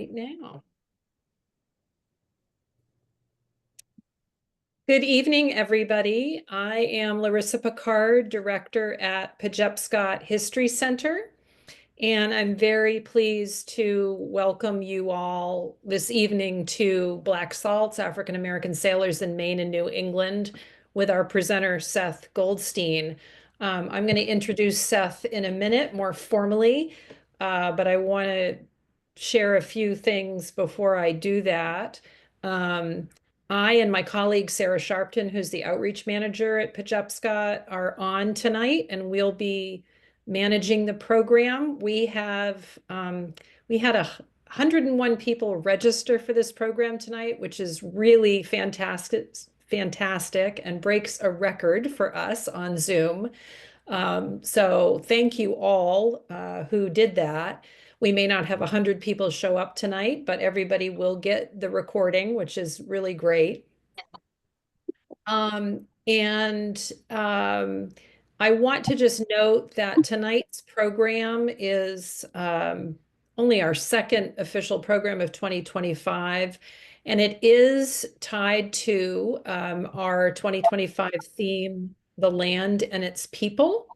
right now. Good evening, everybody. I am Larissa Picard, director at Pejepscot History Center, and I'm very pleased to welcome you all this evening to Black Salts, African American Sailors in Maine and New England, with our presenter, Seth Goldstein. I'm going to introduce Seth in a minute more formally, but I want to share a few things before I do that. Um, I and my colleague Sarah Sharpton, who's the outreach manager at Pejepscot, are on tonight, and we'll be managing the program. We had 101 people register for this program tonight, which is really fantastic, and breaks a record for us on Zoom. So thank you all who did that. We may not have 100 people show up tonight, but everybody will get the recording, which is really great. And I want to just note that tonight's program is only our second official program of 2025, and it is tied to our 2025 theme, the land and its people.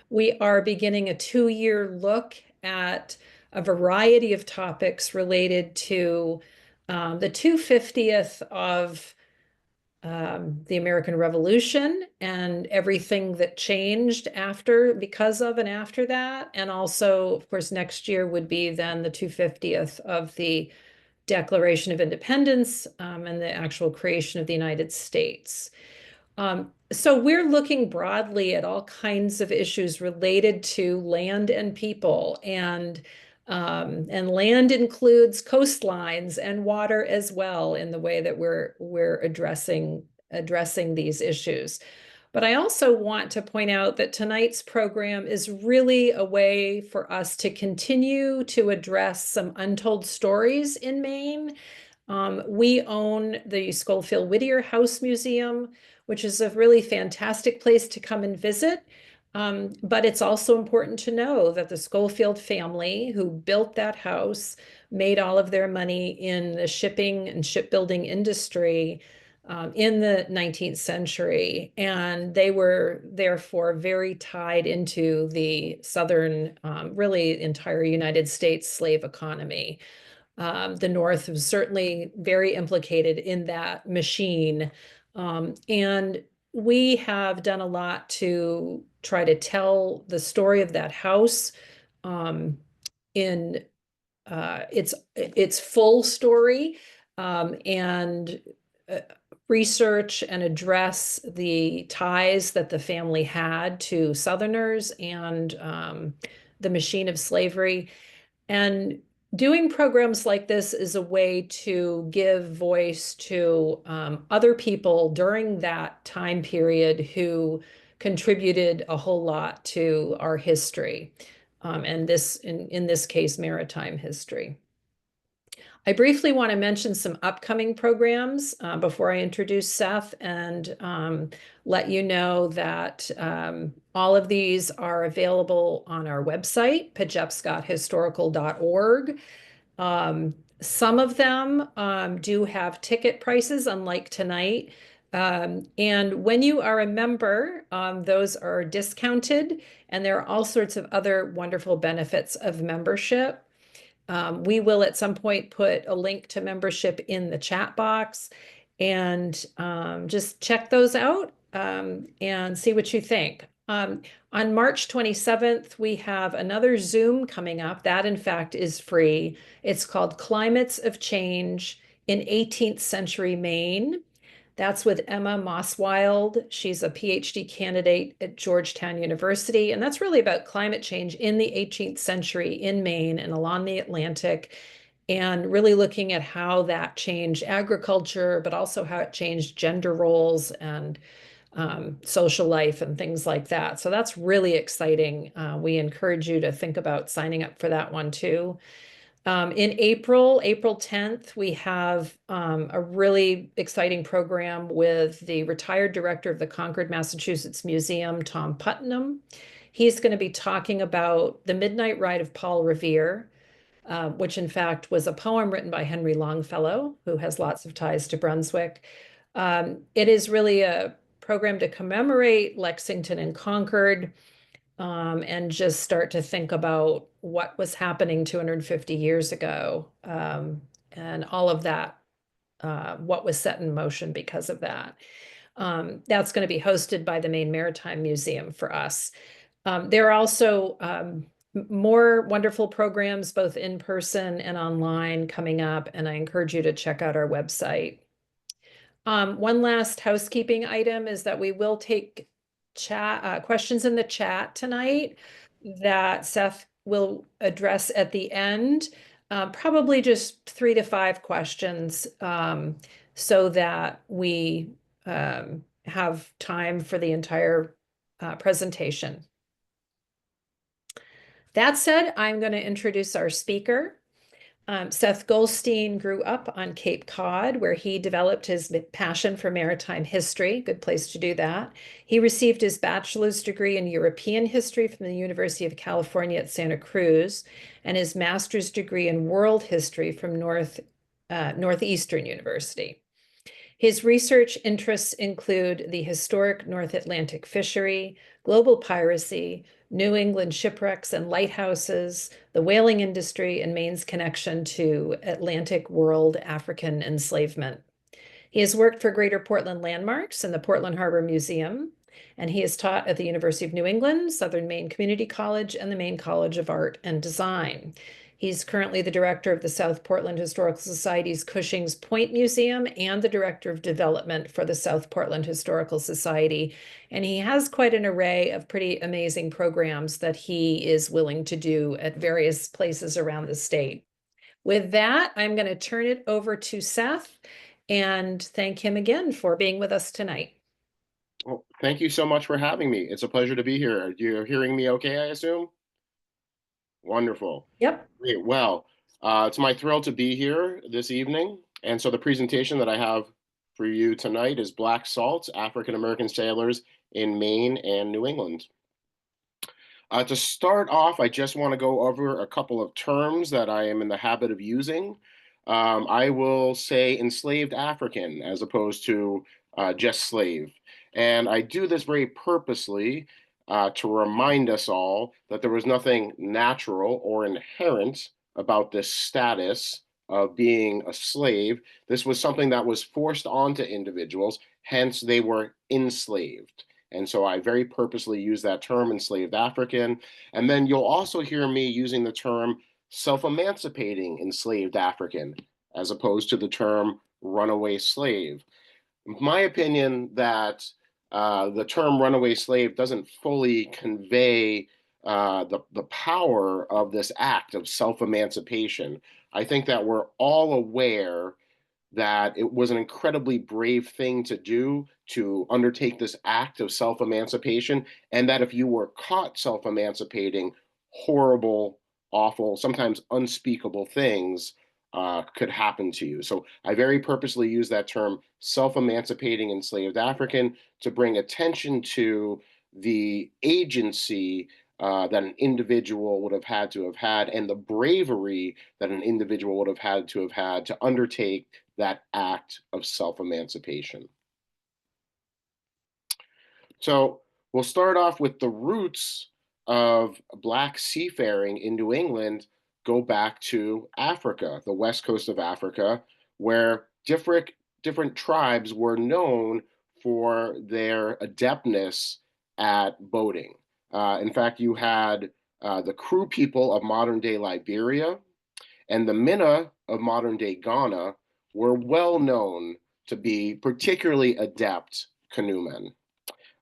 We are beginning a 2-year look at a variety of topics related to the 250th of the American Revolution and everything that changed after, because of, and after that. And also, of course, next year would be then the 250th of the Declaration of Independence and the actual creation of the United States. So we're looking broadly at all kinds of issues related to land and people, and land includes coastlines and water as well in the way that we're addressing these issues. But I also want to point out that tonight's program is really a way for us to continue to address some untold stories in Maine. We own the Schofield Whittier House Museum, which is a really fantastic place to come and visit. But it's also important to know that the Schofield family, who built that house, made all of their money in the shipping and shipbuilding industry in the 19th century. And they were therefore very tied into the Southern, really entire United States slave economy. The North was certainly very implicated in that machine. And we have done a lot to try to tell the story of that house in its full story, and research and address the ties that the family had to Southerners and the machine of slavery. And doing programs like this is a way to give voice to other people during that time period who contributed a whole lot to our history, and in this case, maritime history. I briefly want to mention some upcoming programs before I introduce Seth, and let you know that all of these are available on our website, pejepscothistorical.org. Some of them do have ticket prices, unlike tonight. And when you are a member, those are discounted, and there are all sorts of other wonderful benefits of membership. We will at some point put a link to membership in the chat box, and just check those out and see what you think. On March 27th, we have another Zoom coming up. That, in fact, is free. It's called Climates of Change in 18th Century Maine. That's with Emma Mosswild. She's a PhD candidate at Georgetown University, and that's really about climate change in the 18th century in Maine and along the Atlantic, and really looking at how that changed agriculture, but also how it changed gender roles and social life and things like that. So that's really exciting. We encourage you to think about signing up for that one too. In April 10th, we have a really exciting program with the retired director of the Concord, Massachusetts Museum, Tom Putnam. He's going to be talking about the Midnight Ride of Paul Revere. which in fact was a poem written by Henry Longfellow, who has lots of ties to Brunswick. It is really a program to commemorate Lexington and Concord, and just start to think about what was happening 250 years ago, and all of that, what was set in motion because of that. That's going to be hosted by the Maine Maritime Museum for us. There are also more wonderful programs, both in person and online, coming up, and I encourage you to check out our website. One last housekeeping item is that we will take questions in the chat tonight that Seth will address at the end. Probably just 3 to 5 questions, so that we have time for the entire presentation. That said, I'm going to introduce our speaker. Seth Goldstein grew up on Cape Cod, where he developed his passion for maritime history. Good place to do that. He received his bachelor's degree in European history from the University of California at Santa Cruz, and his master's degree in world history from Northeastern University. His research interests include the historic North Atlantic fishery, global piracy, New England shipwrecks and lighthouses, the whaling industry, and Maine's connection to Atlantic world African enslavement. He has worked for Greater Portland Landmarks and the Portland Harbor Museum, and he has taught at the University of New England, Southern Maine Community College, and the Maine College of Art and Design. He's currently the director of the South Portland Historical Society's Cushing's Point Museum and the director of development for the South Portland Historical Society. And he has quite an array of pretty amazing programs that he is willing to do at various places around the state. With that, I'm going to turn it over to Seth and thank him again for being with us tonight. Well, thank you so much for having me. It's a pleasure to be here. You're hearing me okay, I assume? Wonderful. Yep. Great. Well, it's my thrill to be here this evening. And so the presentation that I have for you tonight is Black Salts, African American Sailors in Maine and New England. To start off, I just want to go over a couple of terms that I am in the habit of using. I will say enslaved African as opposed to just slave. And I do this very purposely to remind us all that there was nothing natural or inherent about this status of being a slave. This was something that was forced onto individuals, hence they were enslaved. And so I very purposely use that term, enslaved African. And then you'll also hear me using the term self-emancipating enslaved African, as opposed to the term runaway slave. My opinion that the term runaway slave doesn't fully convey the power of this act of self-emancipation. I think that we're all aware that it was an incredibly brave thing to do to undertake this act of self-emancipation, and that if you were caught self-emancipating, horrible, awful, sometimes unspeakable things could happen to you. So I very purposely use that term self-emancipating enslaved African to bring attention to the agency that an individual would have had to have had, and the bravery that an individual would have had to undertake that act of self-emancipation. So we'll start off with the roots of Black seafaring in New England go back to Africa, the west coast of Africa, where different tribes were known for their adeptness at boating. In fact, you had the Kru people of modern-day Liberia and the Minna of modern-day Ghana were well known to be particularly adept canoemen.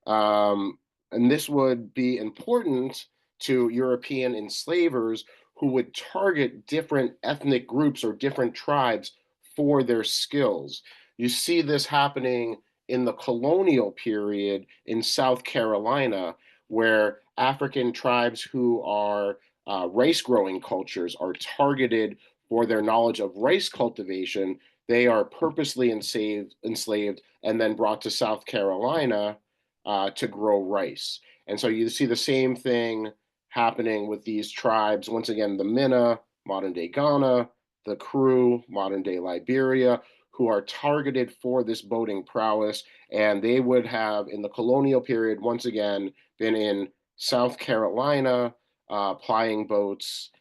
And this would be important to European enslavers who would target different ethnic groups or different tribes for their skills. You see this happening in the colonial period in South Carolina, where African tribes who are rice growing cultures are targeted for their knowledge of rice cultivation. They are purposely enslaved and then brought to South Carolina to grow rice. And so you see the same thing happening with these tribes. Once again, the Minna, modern-day Ghana, the Crew, modern-day Liberia, who are targeted for this boating prowess, and they would have, in the colonial period, once again, been in South Carolina, plying boats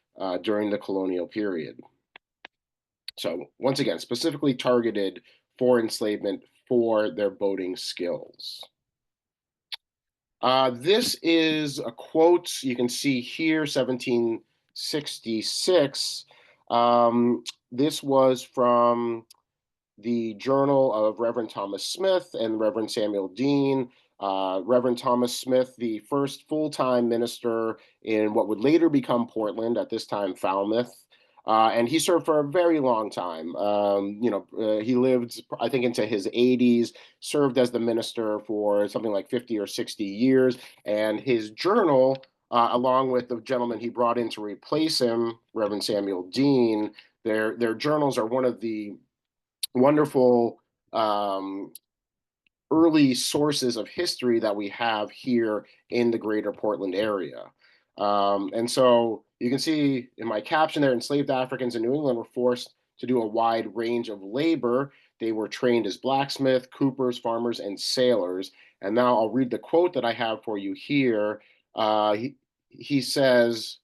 during the colonial period. So once again, specifically targeted for enslavement for their boating skills. This is a quote you can see here, 1766. This was from the Journal of Reverend Thomas Smith and Reverend Samuel Dean. Reverend Thomas Smith, the first full-time minister in what would later become Portland, at this time Falmouth. And he served for a very long time. He lived, I think, into his 80s, served as the minister for something like 50 or 60 years. And his journal, along with the gentleman he brought in to replace him, Reverend Samuel Dean, their journals are one of the wonderful early sources of history that we have here in the greater Portland area. And so you can see in my caption there, enslaved Africans in New England were forced to do a wide range of labor. They were trained as blacksmiths, coopers, farmers, and sailors. And now I'll read the quote that I have for you here. He says,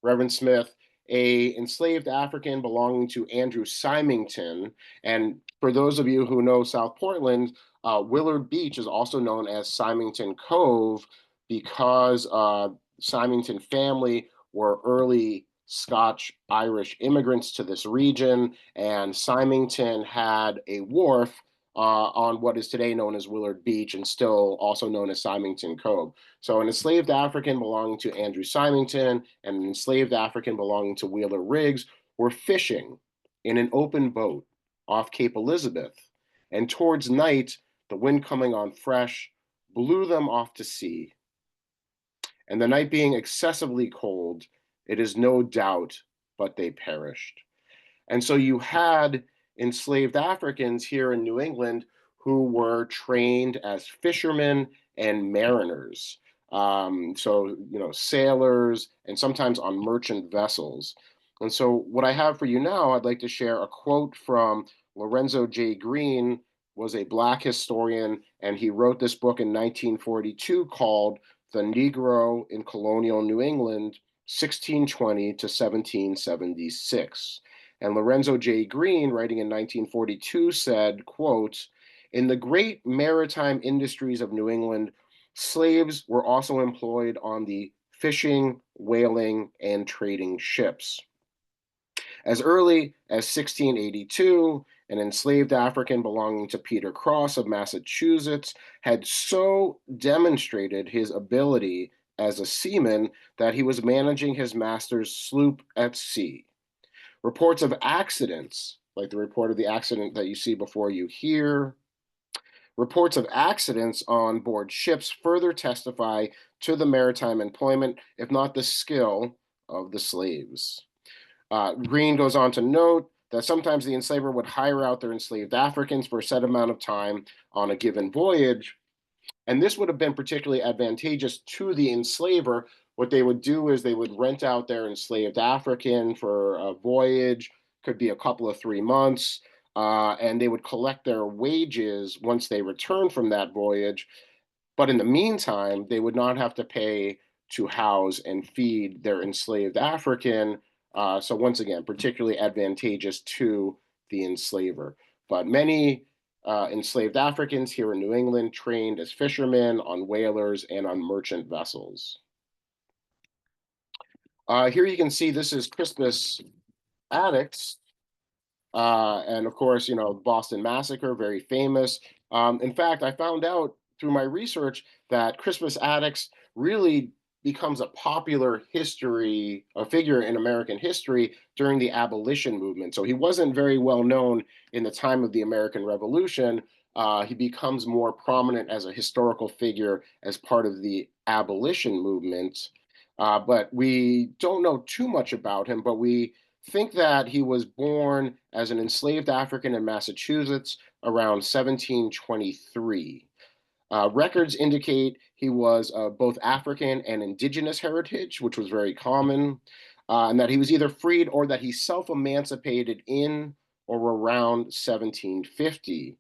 Reverend Smith, a enslaved African belonging to Andrew Symington. And for those of you who know South Portland, Willard Beach is also known as Symington Cove because Symington family were early Scotch-Irish immigrants to this region, and Symington had a wharf on what is today known as Willard Beach and still also known as Symington Cove. So an enslaved African belonging to Andrew Symington and an enslaved African belonging to Wheeler Riggs were fishing in an open boat off Cape Elizabeth, and towards night, the wind coming on fresh blew them off to sea. And the night being excessively cold, it is no doubt but they perished. And so you had enslaved Africans here in New England who were trained as fishermen and mariners. Sailors and sometimes on merchant vessels. And so what I have for you now, I'd like to share a quote from Lorenzo J. Green, was a Black historian, and he wrote this book in 1942 called The Negro in Colonial New England, 1620 to 1776. And Lorenzo J. Green, writing in 1942, said, quote, "In the great maritime industries of New England, slaves were also employed on the fishing, whaling, and trading ships. As early as 1682, an enslaved African belonging to Peter Cross of Massachusetts had so demonstrated his ability as a seaman that he was managing his master's sloop at sea. Reports of accidents, like the report of the accident that you see before you here, reports of accidents on board ships further testify to the maritime employment, if not the skill, of the slaves." Green goes on to note that sometimes the enslaver would hire out their enslaved Africans for a set amount of time on a given voyage, and this would have been particularly advantageous to the enslaver. What they would do is they would rent out their enslaved African for a voyage, could be a couple of 3 months, and they would collect their wages once they returned from that voyage. But in the meantime, they would not have to pay to house and feed their enslaved African. So once again, particularly advantageous to the enslaver. But many enslaved Africans here in New England trained as fishermen on whalers and on merchant vessels. Here you can see this is Crispus Attucks. And of course, Boston Massacre, very famous. In fact, I found out through my research that Crispus Attucks really becomes a popular figure in American history during the abolition movement. So he wasn't very well known in the time of the American Revolution. He becomes more prominent as a historical figure as part of the abolition movement. But we don't know too much about him, but we think that he was born as an enslaved African in Massachusetts around 1723. Records indicate he was both African and indigenous heritage, which was very common. and that he was either freed or that he self-emancipated in or around 1750.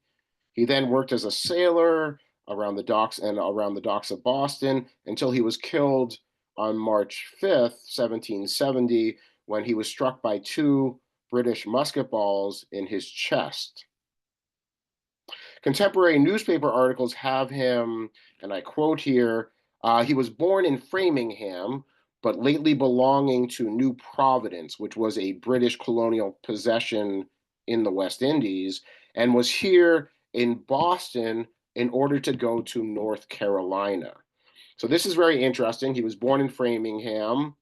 He then worked as a sailor around the docks of Boston until he was killed on March 5th, 1770, when he was struck by two British musket balls in his chest. Contemporary newspaper articles have him, and I quote here, he was born in Framingham, but lately belonging to New Providence, which was a British colonial possession in the West Indies, and was here in Boston in order to go to North Carolina. So this is very interesting. He was born in Framingham,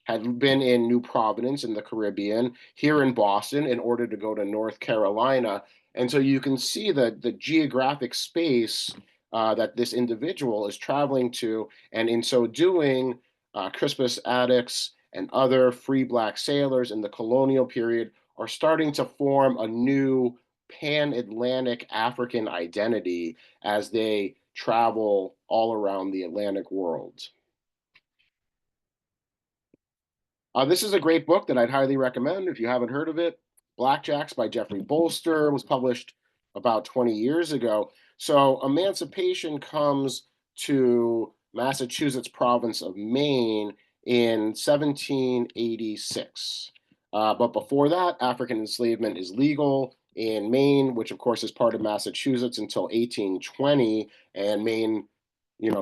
had been in New Providence in the Caribbean, here in Boston in order to go to North Carolina. And so you can see that the geographic space that this individual is traveling to, and in so doing, Crispus Attucks and other free black sailors in the colonial period are starting to form a new pan-Atlantic African identity as they travel all around the Atlantic world. This is a great book that I'd highly recommend if you haven't heard of it. Blackjacks by Jeffrey Bolster was published about 20 years ago. So emancipation comes to Massachusetts province of Maine in 1786. But before that, African enslavement is legal in Maine, which of course is part of Massachusetts until 1820, and Maine,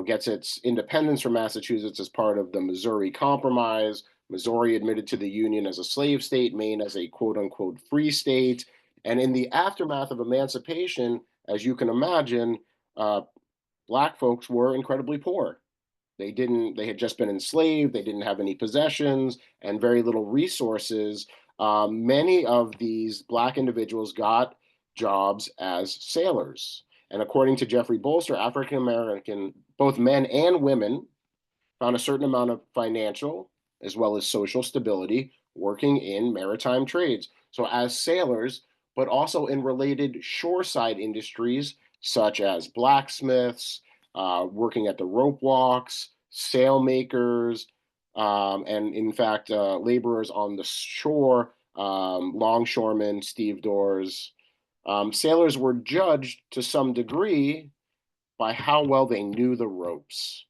gets its independence from Massachusetts as part of the Missouri Compromise. Missouri admitted to the Union as a slave state, Maine as a quote unquote free state. And in the aftermath of emancipation, as you can imagine, black folks were incredibly poor. They had just been enslaved, they didn't have any possessions and very little resources. Many of these black individuals got jobs as sailors. And according to Jeffrey Bolster, African American, both men and women, found a certain amount of financial as well as social stability working in maritime trades. So as sailors, but also in related shoreside industries such as blacksmiths, working at the rope walks, sailmakers, and in fact, laborers on the shore, longshoremen, stevedores. Sailors were judged to some degree by how well they knew the ropes.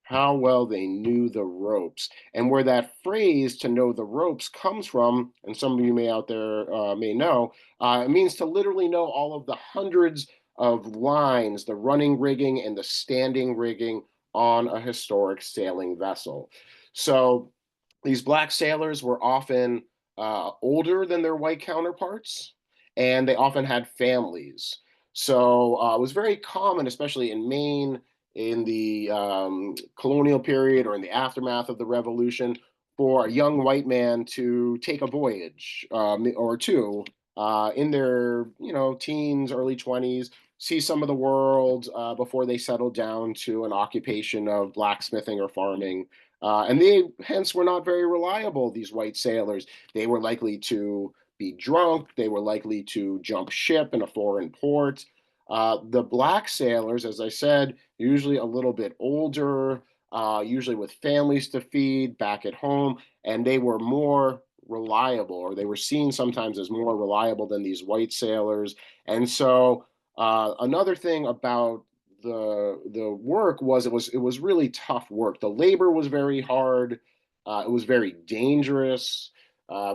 How well they knew the ropes. And where that phrase to know the ropes comes from, and some of you may out there may know, it means to literally know all of the hundreds of lines, the running rigging and the standing rigging on a historic sailing vessel. So these black sailors were often older than their white counterparts, and they often had families. So it was very common, especially in Maine, in the colonial period or in the aftermath of the Revolution, for a young white man to take a voyage or two in their teens, early 20s, see some of the world before they settled down to an occupation of blacksmithing or farming. And they hence were not very reliable, these white sailors. They were likely to be drunk. They were likely to jump ship in a foreign port. The black sailors, as I said, usually a little bit older, usually with families to feed back at home, and they were more reliable, or they were seen sometimes as more reliable than these white sailors. And so another thing about the work was it was really tough work. The labor was very hard. It was very dangerous.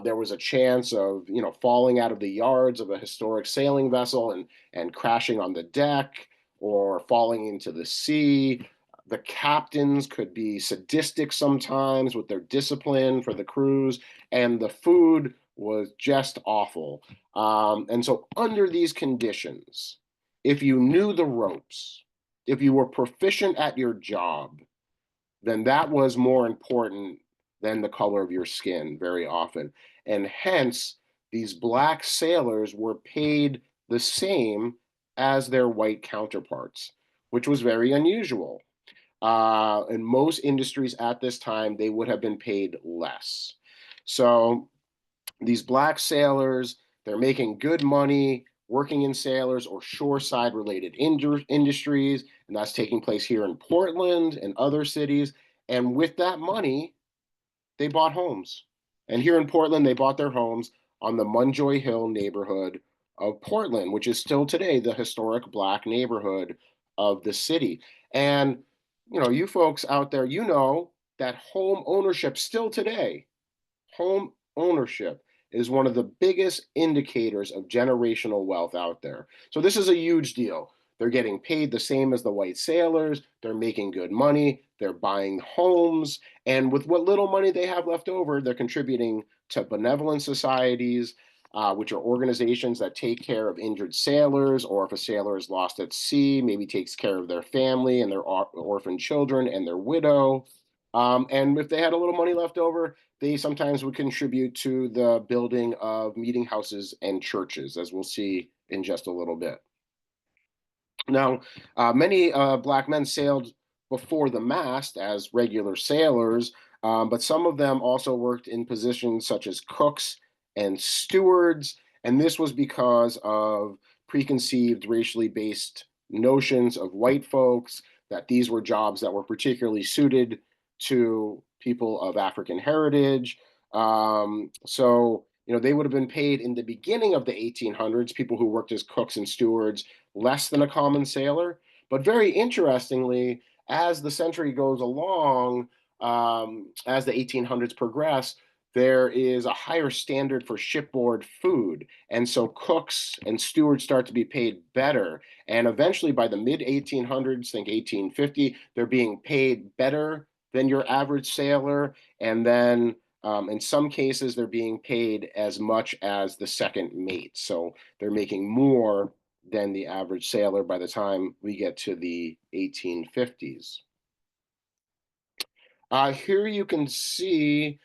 There was a chance of falling out of the yards of a historic sailing vessel and crashing on the deck or falling into the sea. The captains could be sadistic sometimes with their discipline for the crews, and the food was just awful. And so, under these conditions, if you knew the ropes, if you were proficient at your job, then that was more important than the color of your skin very often. And hence, these black sailors were paid the same as their white counterparts, which was very unusual. In most industries at this time, they would have been paid less. So these black sailors, they're making good money working in sailors or shoreside related industries, and that's taking place here in Portland and other cities. And with that money, they bought homes. And here in Portland, they bought their homes on the Munjoy Hill neighborhood of Portland, which is still today the historic Black neighborhood of the city. And, you folks out there, that home ownership still today, home ownership is one of the biggest indicators of generational wealth out there. So this is a huge deal. They're getting paid the same as the white sailors. They're making good money. They're buying homes. And with what little money they have left over, they're contributing to benevolent societies, which are organizations that take care of injured sailors, or if a sailor is lost at sea, maybe takes care of their family and their orphan children and their widow. And if they had a little money left over, they sometimes would contribute to the building of meeting houses and churches, as we'll see in just a little bit. Now, many Black men sailed before the mast as regular sailors, but some of them also worked in positions such as cooks and stewards, and this was because of preconceived racially based notions of white folks, that these were jobs that were particularly suited to people of African heritage. They would have been paid in the beginning of the 1800s, people who worked as cooks and stewards, less than a common sailor. But very interestingly, as the century goes along, as the 1800s progress, there is a higher standard for shipboard food. And so cooks and stewards start to be paid better. And eventually, by the mid 1800s, think 1850, they're being paid better than your average sailor. And then in some cases, they're being paid as much as the second mate. So they're making more than the average sailor by the time we get to the 1850s. Here you can see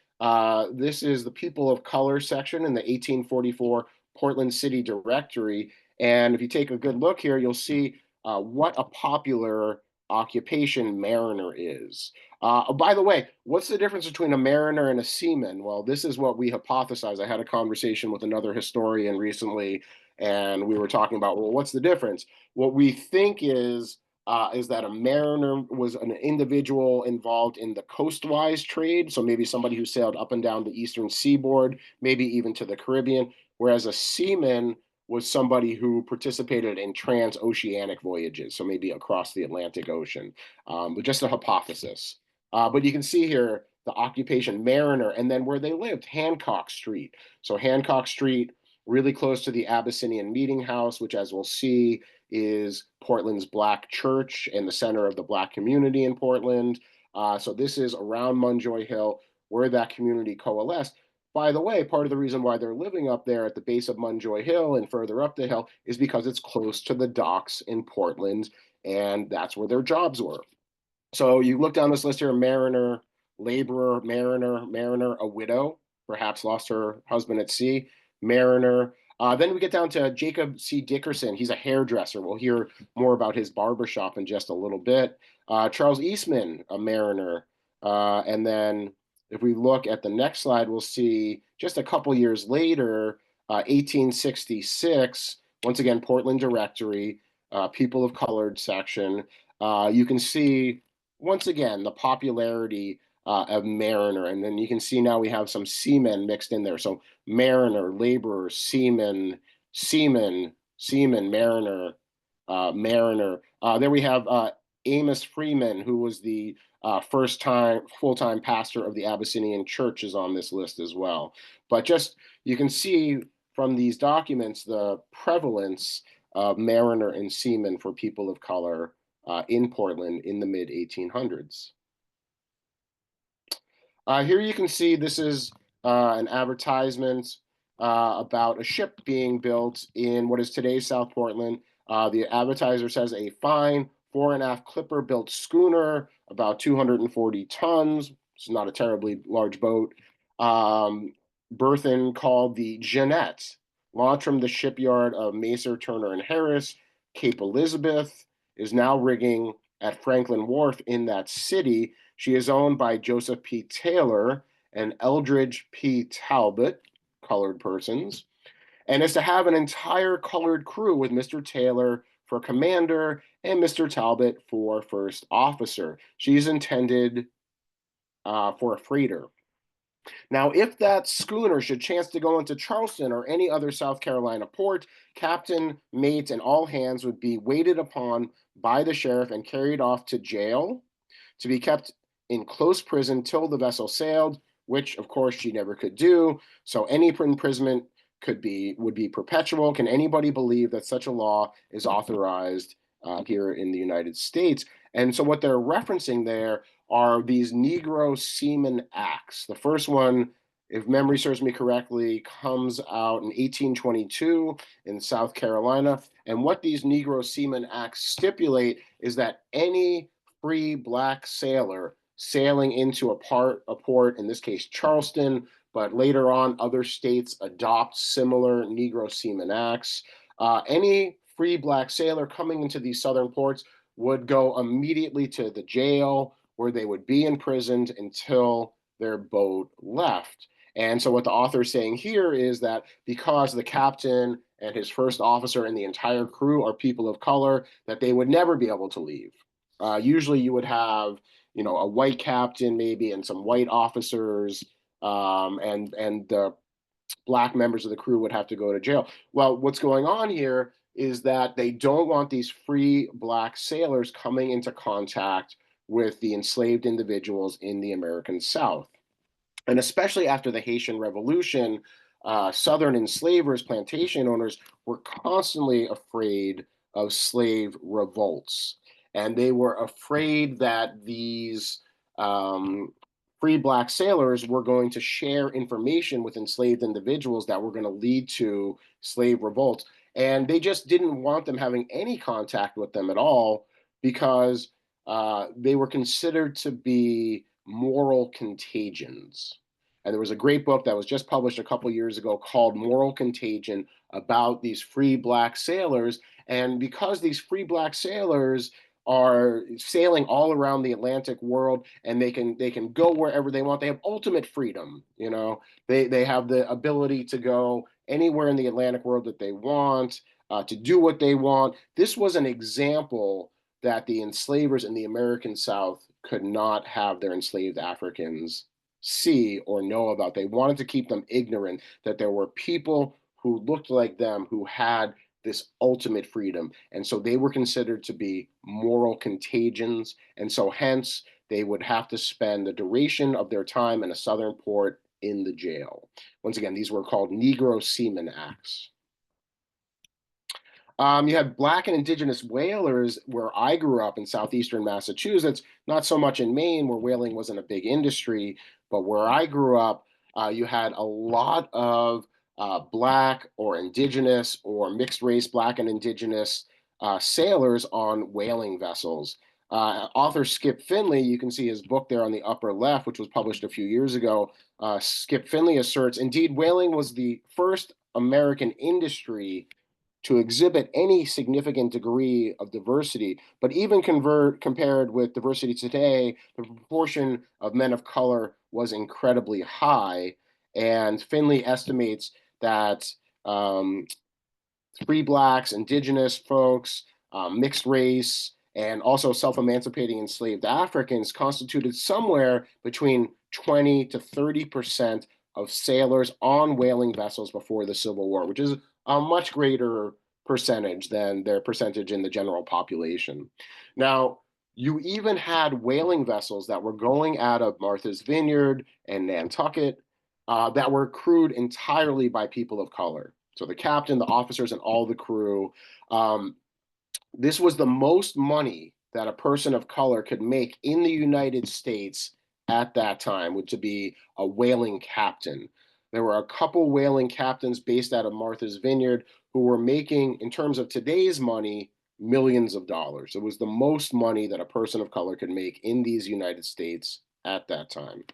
this is the people of color section in the 1844 Portland City Directory. And if you take a good look here, you'll see what a popular occupation mariner is. By the way, what's the difference between a mariner and a seaman? Well, this is what we hypothesize. I had a conversation with another historian recently, and we were talking about, well, what's the difference? What we think is that a mariner was an individual involved in the coastwise trade, so maybe somebody who sailed up and down the eastern seaboard, maybe even to the Caribbean, whereas a seaman was somebody who participated in transoceanic voyages, so maybe across the Atlantic Ocean, but just a hypothesis. But you can see here the occupation mariner, and then where they lived, Hancock Street. So Hancock Street, really close to the Abyssinian Meeting House, which, as we'll see, is Portland's Black church and the center of the Black community in Portland. So this is around Munjoy Hill, where that community coalesced. By the way, part of the reason why they're living up there at the base of Munjoy Hill and further up the hill is because it's close to the docks in Portland, and that's where their jobs were. So you look down this list here: mariner, laborer, mariner, a widow, perhaps lost her husband at sea, mariner. Then we get down to Jacob C. Dickerson. He's a hairdresser. We'll hear more about his barbershop in just a little bit. Charles Eastman, a mariner. And then if we look at the next slide, we'll see just a couple years later, 1866, once again, Portland Directory, people of colored section. You can see, once again, the popularity of mariner. And then you can see now we have some seamen mixed in there. So mariner, laborer, seaman, mariner, mariner. There we have Amos Freeman, who was the first time full-time pastor of the Abyssinian Church, is on this list as well. But just, you can see from these documents the prevalence of mariner and seaman for people of color in Portland in the mid 1800s. Here you can see this is an advertisement about a ship being built in what is today's South Portland. The advertiser says a fine fore and aft clipper built schooner, about 240 tons. It's not a terribly large boat. Berthen called the Jeannette, launched from the shipyard of Macer, Turner, and Harris, Cape Elizabeth, is now rigging at Franklin Wharf in that city. She is owned by Joseph P. Taylor and Eldridge P. Talbot, colored persons, and is to have an entire colored crew with Mr. Taylor for commander and Mr. Talbot for first officer. She's intended for a freighter. Now, if that schooner should chance to go into Charleston or any other South Carolina port, captain, mate, and all hands would be waited upon by the sheriff and carried off to jail to be kept in close prison till the vessel sailed, which of course she never could do. So any imprisonment would be perpetual. Can anybody believe that such a law is authorized here in the United States? And so what they're referencing there are these Negro Seaman Acts. The first one, if memory serves me correctly, comes out in 1822 in South Carolina. And what these Negro Seaman Acts stipulate is that any free black sailor sailing into a port, in this case Charleston, but later on other states adopt similar Negro Seaman Acts. Any free black sailor coming into these southern ports would go immediately to the jail where they would be imprisoned until their boat left. And so what the author is saying here is that because the captain and his first officer and the entire crew are people of color, that they would never be able to leave. Usually you would have, a white captain maybe and some white officers, and the black members of the crew would have to go to jail. Well, what's going on here is that they don't want these free black sailors coming into contact with the enslaved individuals in the American South. And especially after the Haitian Revolution, Southern enslavers, plantation owners were constantly afraid of slave revolts. And they were afraid that these free black sailors were going to share information with enslaved individuals that were going to lead to slave revolts. And they just didn't want them having any contact with them at all because they were considered to be moral contagions. And there was a great book that was just published a couple years ago called Moral Contagion about these free black sailors. And because these free black sailors are sailing all around the Atlantic world and they can go wherever they want. They have ultimate freedom, They have the ability to go anywhere in the Atlantic world that they want, to do what they want. This was an example that the enslavers in the American South could not have their enslaved Africans see or know about. They wanted to keep them ignorant that there were people who looked like them who had this ultimate freedom. And so they were considered to be moral contagions. And so hence they would have to spend the duration of their time in a southern port in the jail. Once again, these were called Negro Seaman Acts. You had black and indigenous whalers where I grew up in southeastern Massachusetts, not so much in Maine where whaling wasn't a big industry, but where I grew up, you had a lot of black or indigenous or mixed race black and indigenous sailors on whaling vessels. Author Skip Finley, you can see his book there on the upper left, which was published a few years ago. Skip Finley asserts, indeed, whaling was the first American industry to exhibit any significant degree of diversity, but even compared with diversity today, the proportion of men of color was incredibly high. And Finley estimates that free blacks, indigenous folks, mixed race, and also self-emancipating enslaved Africans constituted somewhere between 20 to 30% of sailors on whaling vessels before the Civil War, which is a much greater percentage than their percentage in the general population. Now, you even had whaling vessels that were going out of Martha's Vineyard and Nantucket that were crewed entirely by people of color. So the captain, the officers, and all the crew. This was the most money that a person of color could make in the United States at that time, would to be a whaling captain. There were a couple whaling captains based out of Martha's Vineyard who were making, in terms of today's money, millions of dollars. It was the most money that a person of color could make in these United States at that time.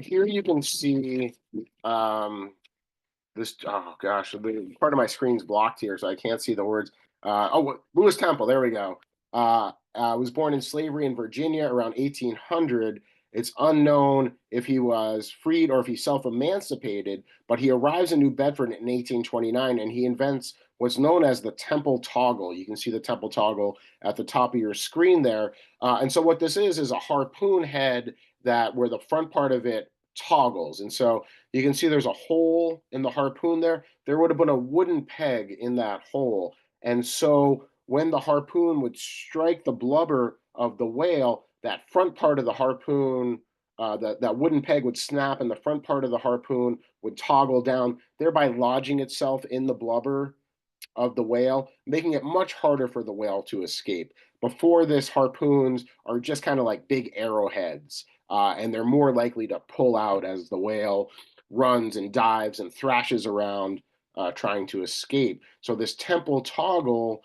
Here you can see this. Oh gosh, part of my screen's blocked here, so I can't see the words. Lewis Temple. There we go. Was born in slavery in Virginia around 1800. It's unknown if he was freed or if he self-emancipated, but he arrives in New Bedford in 1829 and he invents what's known as the Temple toggle. You can see the Temple toggle at the top of your screen there. And so what this is a harpoon head that where the front part of it toggles. And so you can see there's a hole in the harpoon there. There would have been a wooden peg in that hole. And so when the harpoon would strike the blubber of the whale, that front part of the harpoon, that wooden peg would snap and the front part of the harpoon would toggle down, thereby lodging itself in the blubber of the whale, making it much harder for the whale to escape. Before this, harpoons are just kind of like big arrowheads, and they're more likely to pull out as the whale runs and dives and thrashes around trying to escape. So this temple toggle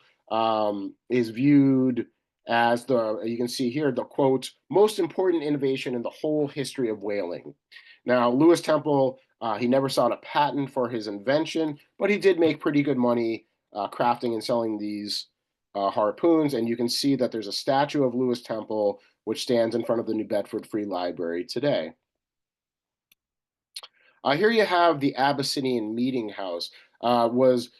is viewed as you can see here, the quote, most important innovation in the whole history of whaling. Now, Lewis Temple, he never sought a patent for his invention, but he did make pretty good money crafting and selling these harpoons. And you can see that there's a statue of Lewis Temple, which stands in front of the New Bedford Free Library today. Here you have the Abyssinian Meeting House. Was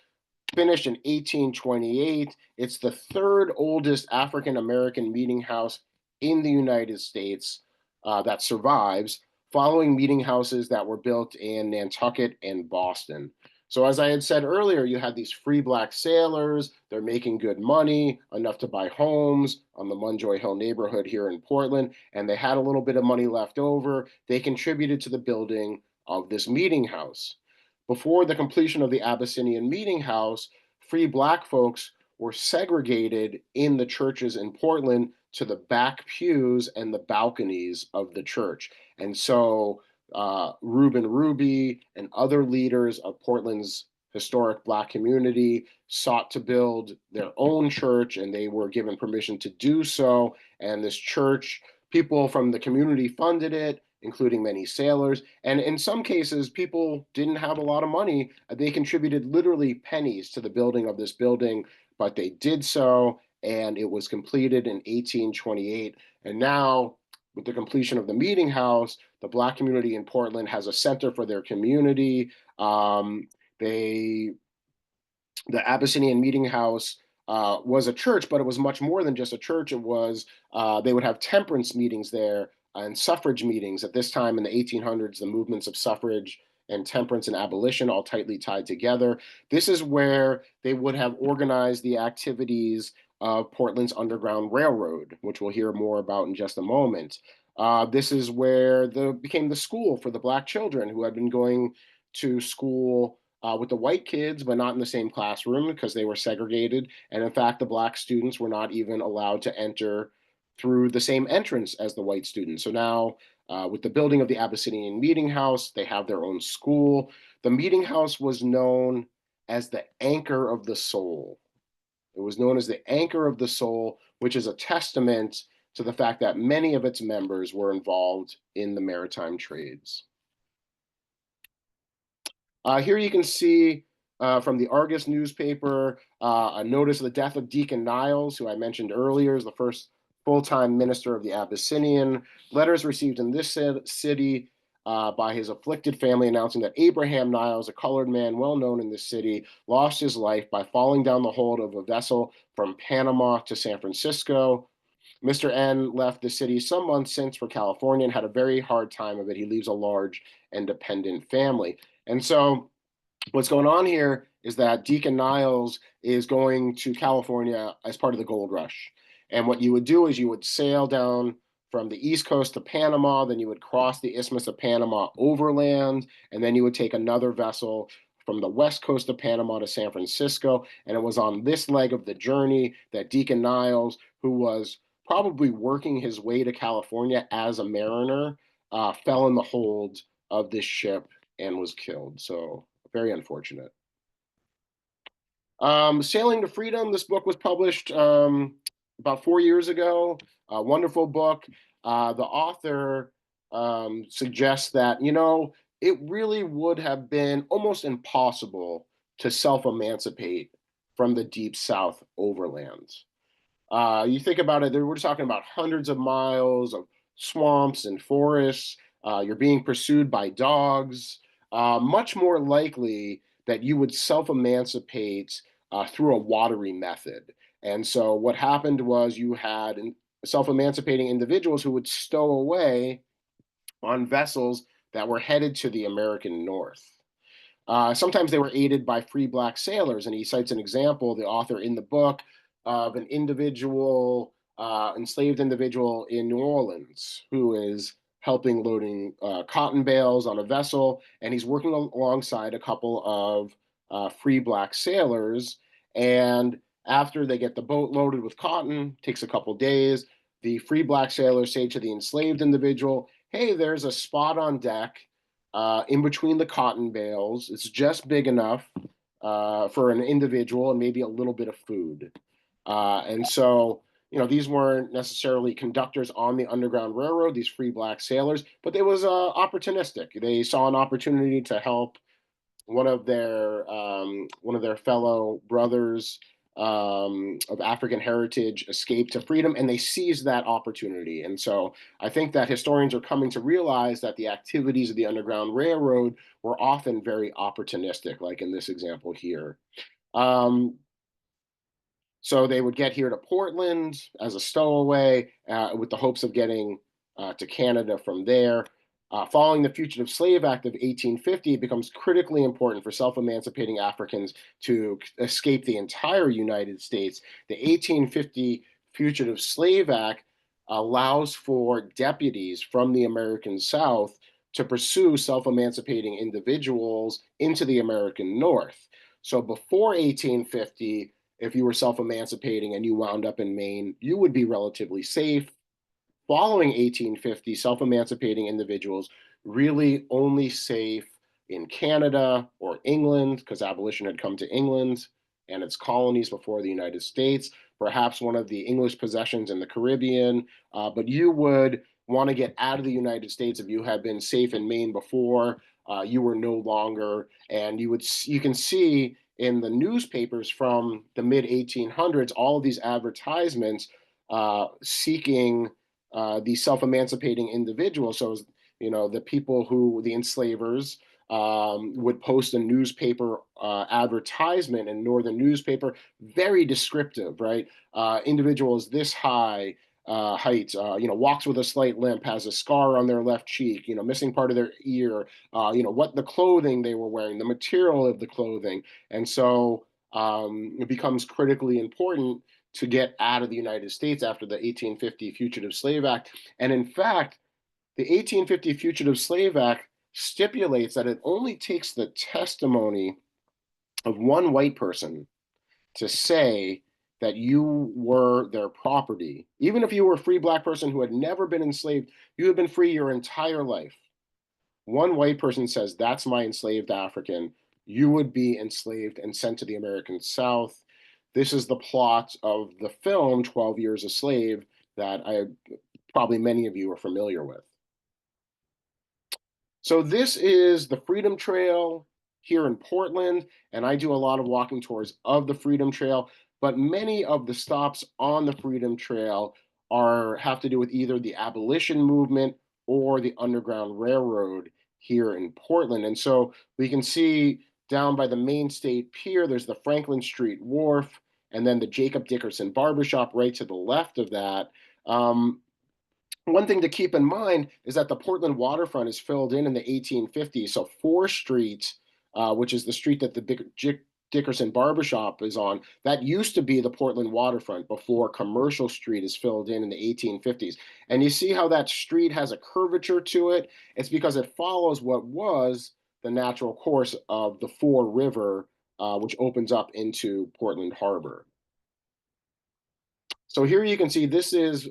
finished in 1828. It's the third oldest African American meeting house in the United States that survives, following meeting houses that were built in Nantucket and Boston. So as I had said earlier, you had these free black sailors. They're making good money, enough to buy homes on the Munjoy Hill neighborhood here in Portland, and they had a little bit of money left over. They contributed to the building of this meeting house. Before the completion of the Abyssinian Meeting House, free black folks were segregated in the churches in Portland to the back pews and the balconies of the church. And so Reuben Ruby and other leaders of Portland's historic black community sought to build their own church, and they were given permission to do so. And this church, people from the community funded it, including many sailors. And in some cases, people didn't have a lot of money. They contributed literally pennies to the building of this building, but they did so, and it was completed in 1828. And now, with the completion of the meeting house, the black community in Portland has a center for their community. The Abyssinian Meeting House was a church, but it was much more than just a church. It was, they would have temperance meetings there and suffrage meetings. At this time in the 1800s, the movements of suffrage and temperance and abolition all tightly tied together. This is where they would have organized the activities of Portland's Underground Railroad, which we'll hear more about in just a moment. This is where became the school for the black children who had been going to school with the white kids, but not in the same classroom because they were segregated. And in fact, the black students were not even allowed to enter through the same entrance as the white students. So now, with the building of the Abyssinian Meeting House, they have their own school. The meeting house was known as the anchor of the soul. It was known as the anchor of the soul, which is a testament to the fact that many of its members were involved in the maritime trades. Here you can see from the Argus newspaper a notice of the death of Deacon Niles, who I mentioned earlier is the first full-time minister of the Abyssinian. Letters received in this city by his afflicted family announcing that Abraham Niles, a colored man well known in this city, lost his life by falling down the hold of a vessel from Panama to San Francisco. Mr. N left the city some months since for California and had a very hard time of it. He leaves a large and dependent family. And so what's going on here is that Deacon Niles is going to California as part of the gold rush. And what you would do is you would sail down from the East Coast to Panama, then you would cross the Isthmus of Panama overland, and then you would take another vessel from the West Coast of Panama to San Francisco. And it was on this leg of the journey that Deacon Niles, who was probably working his way to California as a mariner, fell in the hold of this ship and was killed. So very unfortunate. Sailing to Freedom, this book was published about 4 years ago. A wonderful book. The author suggests that, it really would have been almost impossible to self-emancipate from the deep South overlands. You think about it, we're talking about hundreds of miles of swamps and forests. You're being pursued by dogs. Much more likely that you would self-emancipate through a watery method. And so what happened was you had self-emancipating individuals who would stow away on vessels that were headed to the American North. Sometimes they were aided by free black sailors, and he cites an example, the author in the book, of an individual, enslaved individual in New Orleans who is helping loading cotton bales on a vessel, and he's working alongside a couple of free black sailors. And after they get the boat loaded with cotton, takes a couple days, the free black sailors say to the enslaved individual, "Hey, there's a spot on deck in between the cotton bales. It's just big enough for an individual and maybe a little bit of food." And so, these weren't necessarily conductors on the Underground Railroad, these free black sailors, but it was opportunistic. They saw an opportunity to help one of their fellow brothers of African heritage escape to freedom, and they seized that opportunity. And so I think that historians are coming to realize that the activities of the Underground Railroad were often very opportunistic, like in this example here. So they would get here to Portland as a stowaway with the hopes of getting to Canada from there. Following the Fugitive Slave Act of 1850, it becomes critically important for self-emancipating Africans to escape the entire United States. The 1850 Fugitive Slave Act allows for deputies from the American South to pursue self-emancipating individuals into the American North. So before 1850, if you were self-emancipating and you wound up in Maine, you would be relatively safe. Following 1850, self-emancipating individuals really only safe in Canada or England, because abolition had come to England and its colonies before the United States, perhaps one of the English possessions in the Caribbean. But you would want to get out of the United States if you had been safe in Maine before. You were no longer, and you can see in the newspapers from the mid 1800s all of these advertisements seeking these self-emancipating individuals. So, the people the enslavers would post a newspaper advertisement in northern newspaper, very descriptive, right? Individuals this height, walks with a slight limp, has a scar on their left cheek, missing part of their ear, what the clothing they were wearing, the material of the clothing. And so it becomes critically important to get out of the United States after the 1850 Fugitive Slave Act. And in fact, the 1850 Fugitive Slave Act stipulates that it only takes the testimony of one white person to say that you were their property. Even if you were a free black person who had never been enslaved, you had been free your entire life. One white person says, "That's my enslaved African," you would be enslaved and sent to the American South. This is the plot of the film 12 Years a Slave that probably many of you are familiar with. So this is the Freedom Trail here in Portland, and I do a lot of walking tours of the Freedom Trail, but many of the stops on the Freedom Trail have to do with either the abolition movement or the Underground Railroad here in Portland. And so we can see down by the Main State Pier, there's the Franklin Street Wharf, and then the Jacob Dickerson Barbershop right to the left of that. One thing to keep in mind is that the Portland waterfront is filled in the 1850s. So 4th Street, which is the street that the Dickerson Barbershop is on, that used to be the Portland waterfront before Commercial Street is filled in the 1850s. And you see how that street has a curvature to it? It's because it follows what was the natural course of the Fore River, which opens up into Portland Harbor. So here you can see this is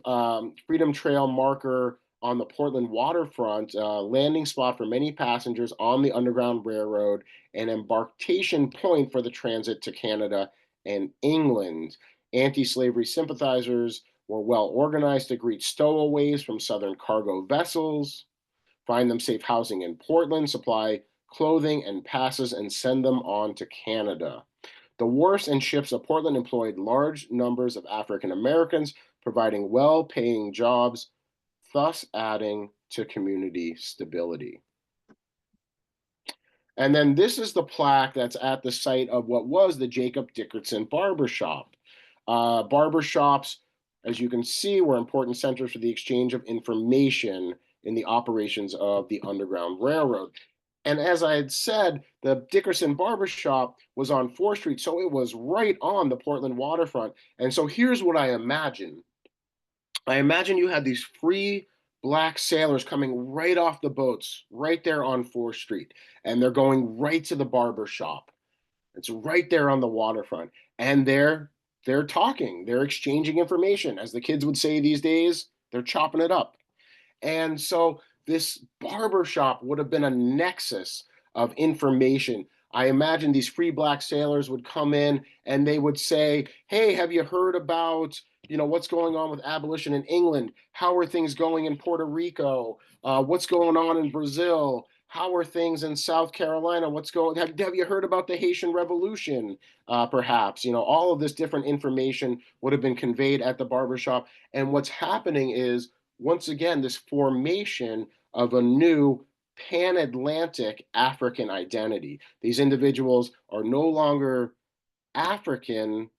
Freedom Trail marker on the Portland waterfront, landing spot for many passengers on the Underground Railroad, an embarkation point for the transit to Canada and England. Anti-slavery sympathizers were well organized to greet stowaways from Southern cargo vessels, find them safe housing in Portland, supply clothing and passes, and send them on to Canada. The wharfs and ships of Portland employed large numbers of African Americans, providing well-paying jobs, thus adding to community stability. And then this is the plaque that's at the site of what was the Jacob Dickerson Barbershop. Barbershops, as you can see, were important centers for the exchange of information in the operations of the Underground Railroad. And as I had said, the Dickerson Barbershop was on 4th Street, so it was right on the Portland waterfront. And so here's what I imagine. I imagine you had these free black sailors coming right off the boats, right there on 4th Street, and they're going right to the barber shop. It's right there on the waterfront, and they're talking, they're exchanging information, as the kids would say these days. They're chopping it up. And so this barber shop would have been a nexus of information. I imagine these free black sailors would come in and they would say, "Hey, have you heard about, what's going on with abolition in England? How are things going in Puerto Rico? What's going on in Brazil? How are things in South Carolina? Have you heard about the Haitian Revolution? Perhaps, all of this different information would have been conveyed at the barbershop. And what's happening is, once again, this formation of a new pan-Atlantic African identity. These individuals are no longer African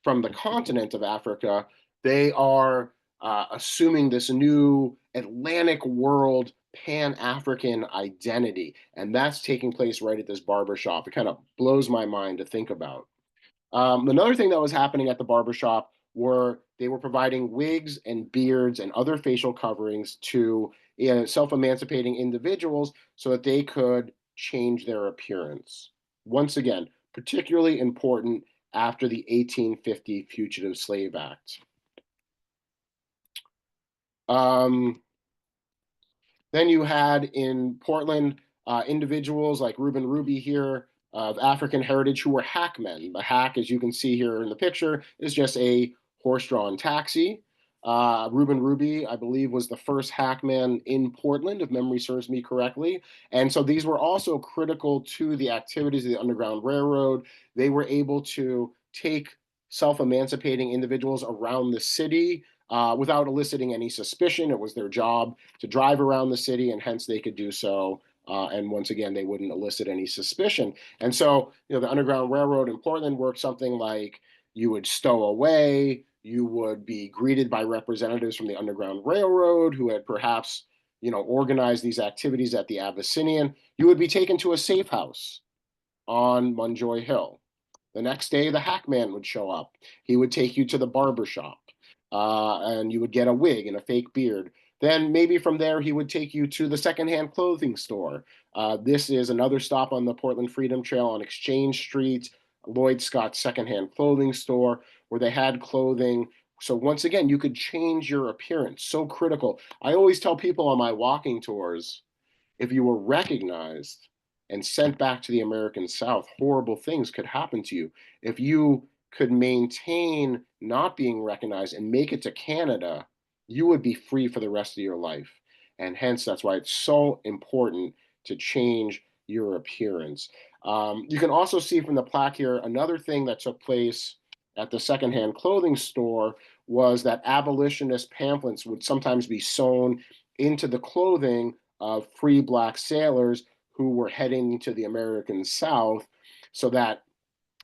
from the continent of Africa. They are assuming this new Atlantic world pan-African identity. And that's taking place right at this barbershop. It kind of blows my mind to think about. Another thing that was happening at the barbershop were they were providing wigs and beards and other facial coverings to self-emancipating individuals so that they could change their appearance. Once again, particularly important after the 1850 Fugitive Slave Act. Then you had in Portland individuals like Reuben Ruby here of African heritage who were hackmen. The hack, as you can see here in the picture, is just a horse-drawn taxi. Reuben Ruby, I believe, was the first hackman in Portland, if memory serves me correctly. And so these were also critical to the activities of the Underground Railroad. They were able to take self-emancipating individuals around the city without eliciting any suspicion. It was their job to drive around the city, and hence they could do so. And once again, they wouldn't elicit any suspicion. And so, the Underground Railroad in Portland worked something like you would stow away, you would be greeted by representatives from the Underground Railroad who had perhaps, organized these activities at the Abyssinian. You would be taken to a safe house on Munjoy Hill. The next day, the hackman would show up. He would take you to the barber shop, and you would get a wig and a fake beard. Then maybe from there, he would take you to the secondhand clothing store. This is another stop on the Portland Freedom Trail on Exchange Street, Lloyd Scott's secondhand clothing store, where they had clothing. So once again, you could change your appearance. So critical. I always tell people on my walking tours, if you were recognized and sent back to the American South, horrible things could happen to you. If you could maintain not being recognized and make it to Canada, you would be free for the rest of your life. And hence, that's why it's so important to change your appearance. You can also see from the plaque here, another thing that took place at the secondhand clothing store was that abolitionist pamphlets would sometimes be sewn into the clothing of free black sailors who were heading to the American South, so that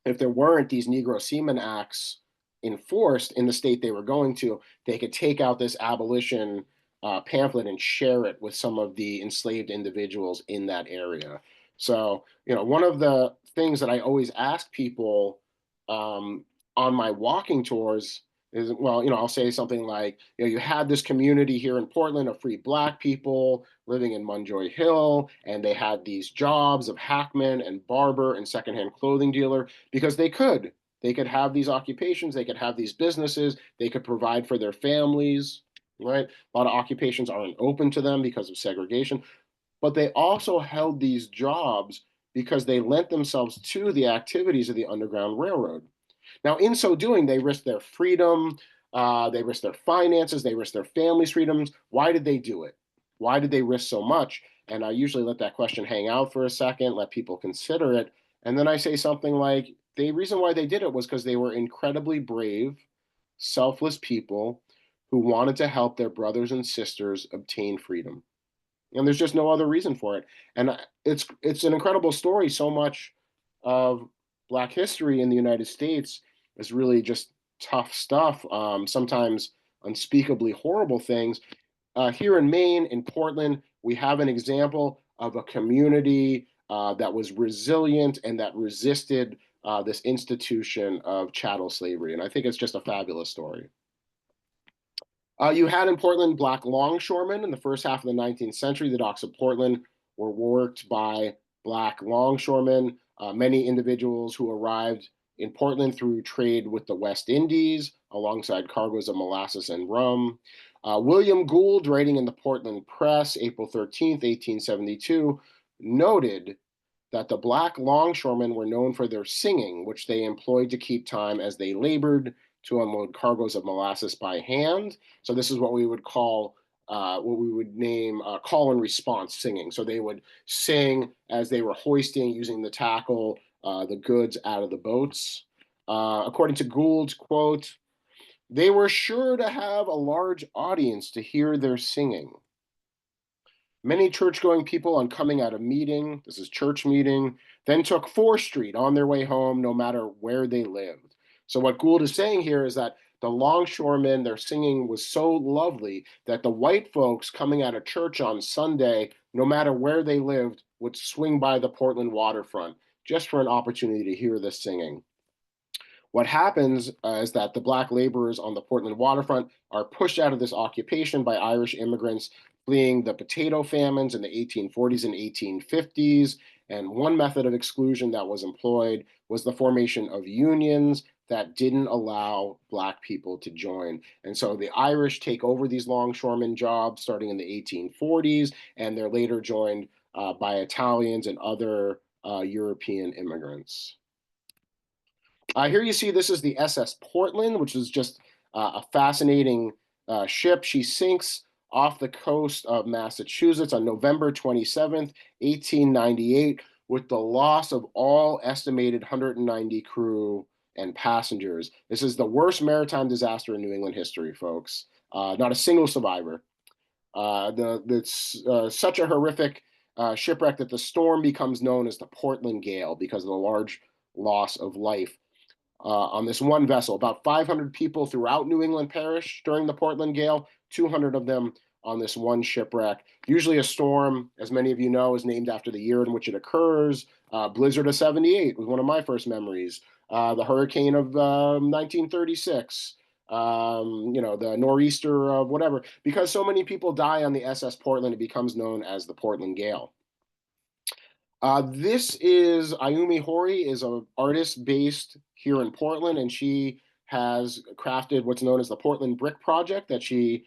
if there weren't these Negro Seaman Acts enforced in the state they were going to, they could take out this abolition pamphlet and share it with some of the enslaved individuals in that area. So, one of the things that I always ask people on my walking tours is, well, I'll say something like, you had this community here in Portland of free black people living in Munjoy Hill, and they had these jobs of hackman and barber and secondhand clothing dealer because they could. They could have these occupations, they could have these businesses, they could provide for their families, right? A lot of occupations aren't open to them because of segregation, but they also held these jobs because they lent themselves to the activities of the Underground Railroad. Now, in so doing, they risked their freedom, they risked their finances, they risked their families' freedoms. Why did they do it? Why did they risk so much? And I usually let that question hang out for a second, let people consider it. And then I say something like, the reason why they did it was because they were incredibly brave, selfless people who wanted to help their brothers and sisters obtain freedom. And there's just no other reason for it. And it's an incredible story. So much of Black history in the United States is really just tough stuff, sometimes unspeakably horrible things. here in Maine, in Portland, we have an example of a community that was resilient and that resisted this institution of chattel slavery. And I think it's just a fabulous story. You had in Portland Black longshoremen in the first half of the 19th century. The docks of Portland were worked by Black longshoremen, many individuals who arrived in Portland through trade with the West Indies, alongside cargoes of molasses and rum. William Gould, writing in the Portland Press, April 13th, 1872, noted that the Black longshoremen were known for their singing, which they employed to keep time as they labored to unload cargoes of molasses by hand. So this is what we would call, what we would name call and response singing. So they would sing as they were hoisting, using the tackle, the goods out of the boats. According to Gould's quote, they were sure to have a large audience to hear their singing. Many church-going people on coming out of meeting, this is church meeting, then took 4th Street on their way home, no matter where they lived. So what Gould is saying here is that the longshoremen, their singing was so lovely that the white folks coming out of church on Sunday, no matter where they lived, would swing by the Portland waterfront just for an opportunity to hear this singing. What happens is that the Black laborers on the Portland waterfront are pushed out of this occupation by Irish immigrants fleeing the potato famines in the 1840s and 1850s. And one method of exclusion that was employed was the formation of unions that didn't allow Black people to join. And so the Irish take over these longshoremen jobs starting in the 1840s, and they're later joined by Italians and other European immigrants. Here you see this is the SS Portland, which is just a fascinating ship. She sinks off the coast of Massachusetts on November 27th, 1898, with the loss of all estimated 190 crew and passengers. This is the worst maritime disaster in New England history, folks. Not a single survivor. It's such a horrific shipwreck that the storm becomes known as the Portland Gale because of the large loss of life. On this one vessel. About 500 people throughout New England perished during the Portland Gale, 200 of them on this one shipwreck. Usually a storm, as many of you know, is named after the year in which it occurs. Blizzard of 78 was one of my first memories. The hurricane of 1936. The nor'easter of whatever. Because so many people die on the SS Portland, it becomes known as the Portland Gale. This is Ayumi Hori, is an artist based here in Portland, and she has crafted what's known as the Portland Brick Project that she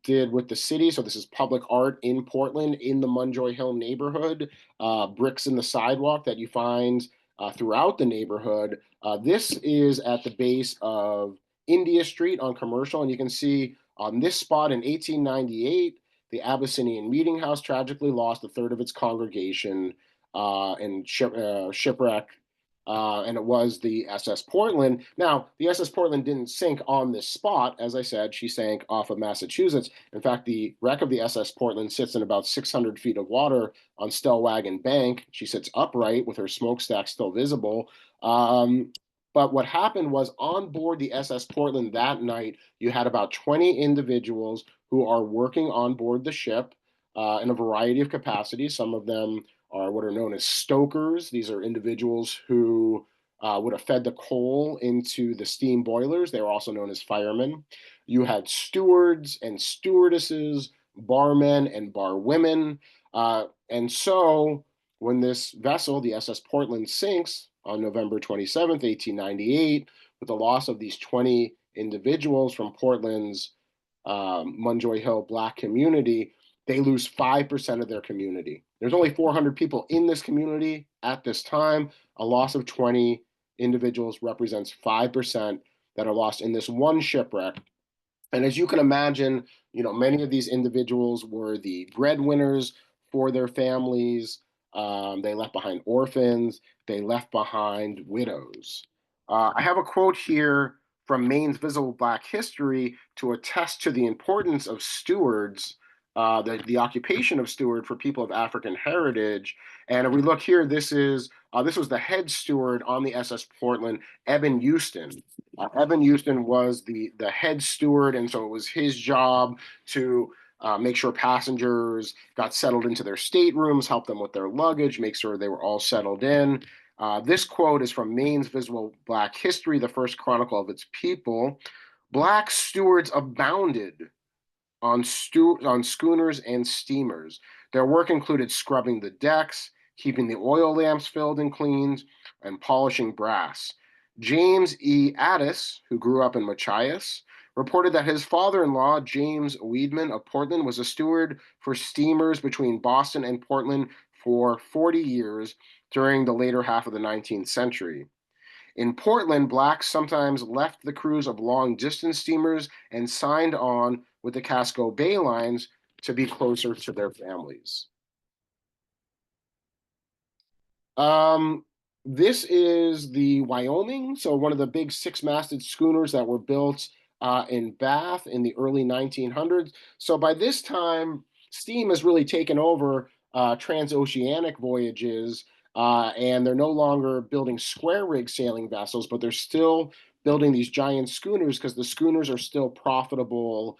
did with the city. So this is public art in Portland in the Munjoy Hill neighborhood, bricks in the sidewalk that you find throughout the neighborhood. This is at the base of India Street on Commercial, and you can see on this spot in 1898, the Abyssinian Meeting House tragically lost a third of its congregation in shipwreck, and it was the SS Portland. Now, the SS Portland didn't sink on this spot. As I said, she sank off of Massachusetts. In fact, the wreck of the SS Portland sits in about 600 feet of water on Stellwagen Bank. She sits upright with her smokestack still visible. But what happened was on board the SS Portland that night, you had about 20 individuals who are working on board the ship in a variety of capacities. Some of them are what are known as stokers. These are individuals who would have fed the coal into the steam boilers. They were also known as firemen. You had stewards and stewardesses, barmen and barwomen. And so when this vessel, the SS Portland, sinks on November 27th, 1898, with the loss of these 20 individuals from Portland's Munjoy Hill Black community, they lose 5% of their community. There's only 400 people in this community at this time. A loss of 20 individuals represents 5% that are lost in this one shipwreck. And as you can imagine, many of these individuals were the breadwinners for their families. They left behind orphans. They left behind widows. I have a quote here from Maine's Visible Black History to attest to the importance of stewards the occupation of steward for people of African heritage. And if we look here, this was the head steward on the SS Portland, Eben Houston. Eben Houston was the head steward, and so it was his job to make sure passengers got settled into their staterooms, help them with their luggage, make sure they were all settled in. This quote is from Maine's Visible Black History, the first chronicle of its people. Black stewards abounded on schooners and steamers. Their work included scrubbing the decks, keeping the oil lamps filled and cleaned, and polishing brass. James E. Addis, who grew up in Machias, reported that his father-in-law, James Weedman of Portland, was a steward for steamers between Boston and Portland for 40 years during the later half of the 19th century. In Portland, blacks sometimes left the crews of long-distance steamers and signed on with the Casco Bay lines to be closer to their families. Um, this is the Wyoming, so one of the big six-masted schooners that were built in Bath in the early 1900s. So by this time, steam has really taken over transoceanic voyages, and they're no longer building square rig sailing vessels, but they're still building these giant schooners because the schooners are still profitable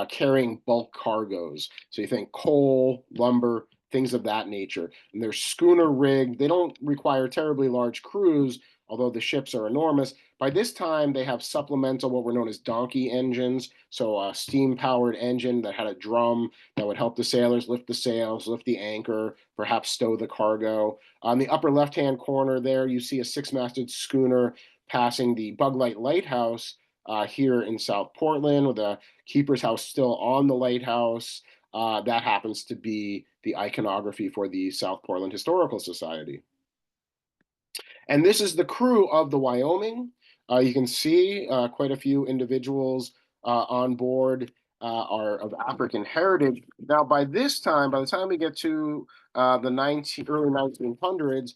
carrying bulk cargoes. So you think coal, lumber, things of that nature. And they're schooner rigged. They don't require terribly large crews, although the ships are enormous. By this time, they have supplemental, what were known as donkey engines. So a steam powered engine that had a drum that would help the sailors lift the sails, lift the anchor, perhaps stow the cargo. On the upper left hand corner there, you see a six-masted schooner passing the Bug Light Lighthouse here in South Portland, with a keeper's house still on the lighthouse. That happens to be the iconography for the South Portland Historical Society. And this is the crew of the Wyoming. You can see quite a few individuals on board are of African heritage. Now, by the time we get to the early 1900s,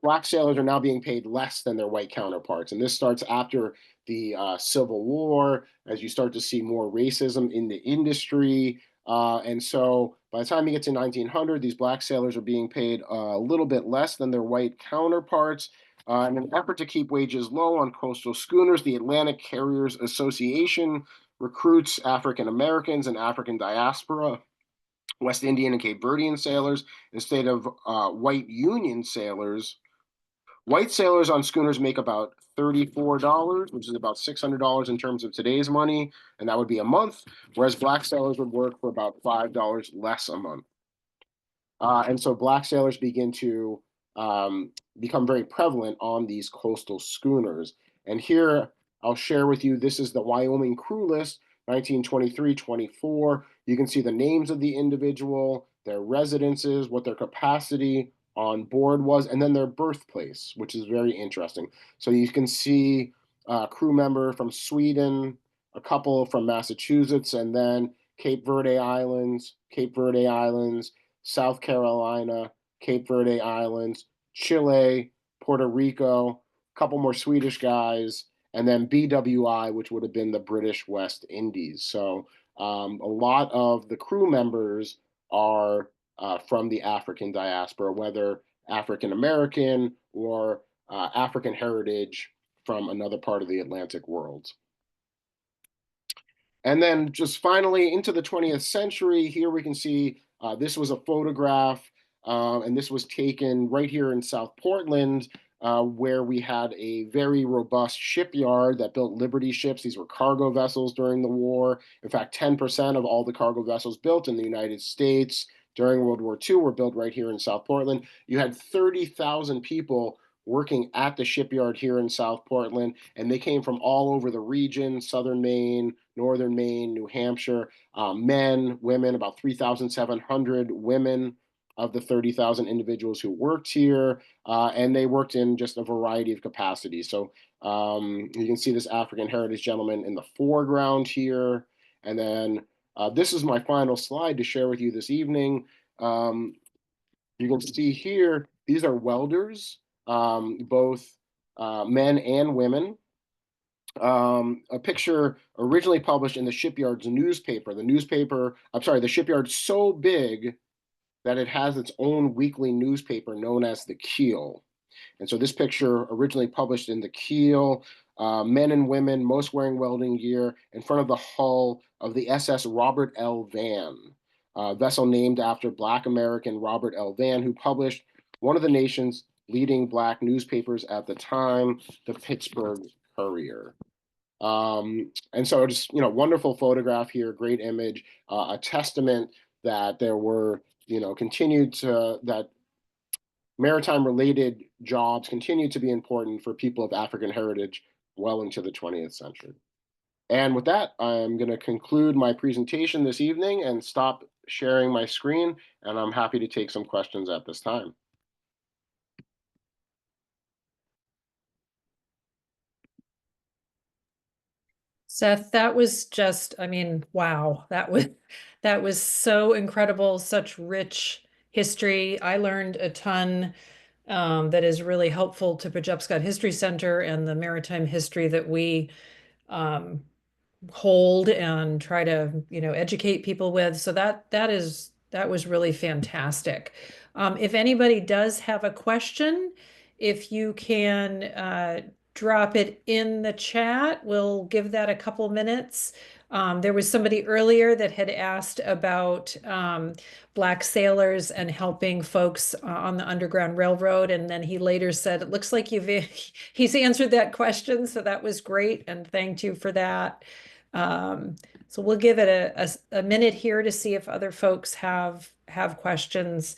black sailors are now being paid less than their white counterparts. And this starts after the Civil War, as you start to see more racism in the industry. And so by the time you get to 1900, these black sailors are being paid a little bit less than their white counterparts. In an effort to keep wages low on coastal schooners, the Atlantic Carriers Association recruits African Americans and African diaspora, West Indian and Cape Verdean sailors, instead of white Union sailors. White sailors on schooners make about $34, which is about $600 in terms of today's money, and that would be a month, whereas black sailors would work for about $5 less a month. And so black sailors begin to become very prevalent on these coastal schooners. And here I'll share with you, this is the Wyoming crew list, 1923-24. You can see the names of the individual, their residences, what their capacity on board was, and then their birthplace, which is very interesting. So you can see a crew member from Sweden, a couple from Massachusetts, and then Cape Verde Islands, South Carolina, Cape Verde Islands, Chile, Puerto Rico, a couple more Swedish guys, and then BWI, which would have been the British West Indies. So a lot of the crew members are from the African diaspora, whether African American or African heritage from another part of the Atlantic world. And then just finally into the 20th century, here we can see this was a photograph, and this was taken right here in South Portland, where we had a very robust shipyard that built Liberty ships. These were cargo vessels during the war. In fact, 10% of all the cargo vessels built in the United States during World War II were built right here in South Portland. You had 30,000 people working at the shipyard here in South Portland, and they came from all over the region, southern Maine, northern Maine, New Hampshire, men, women, about 3,700 women of the 30,000 individuals who worked here, and they worked in just a variety of capacities. So you can see this African heritage gentleman in the foreground here, and then this is my final slide to share with you this evening. You can see here, these are welders, both men and women. a picture originally published in the shipyard's newspaper. The shipyard's so big that it has its own weekly newspaper known as the Keel. And so this picture originally published in the Keel, men and women, most wearing welding gear, in front of the hull of the SS Robert L. Van, vessel named after Black American Robert L. Van, who published one of the nation's leading Black newspapers at the time, the Pittsburgh Courier. And so just, wonderful photograph here, great image, a testament that there were, that maritime related jobs continue to be important for people of African heritage well into the 20th century. And with that, I'm going to conclude my presentation this evening and stop sharing my screen, and I'm happy to take some questions at this time. Seth, that was just, I mean, wow, that was so incredible, such rich history. I learned a ton that is really helpful to Pejepscot History Center and the maritime history that we um, hold and try to, educate people with. So that was really fantastic. If anybody does have a question, if you can drop it in the chat, we'll give that a couple minutes. There was somebody earlier that had asked about Black sailors and helping folks on the Underground Railroad. And then he later said, it looks like he's answered that question. So that was great. And thanked you for that. So we'll give it a minute here to see if other folks have questions.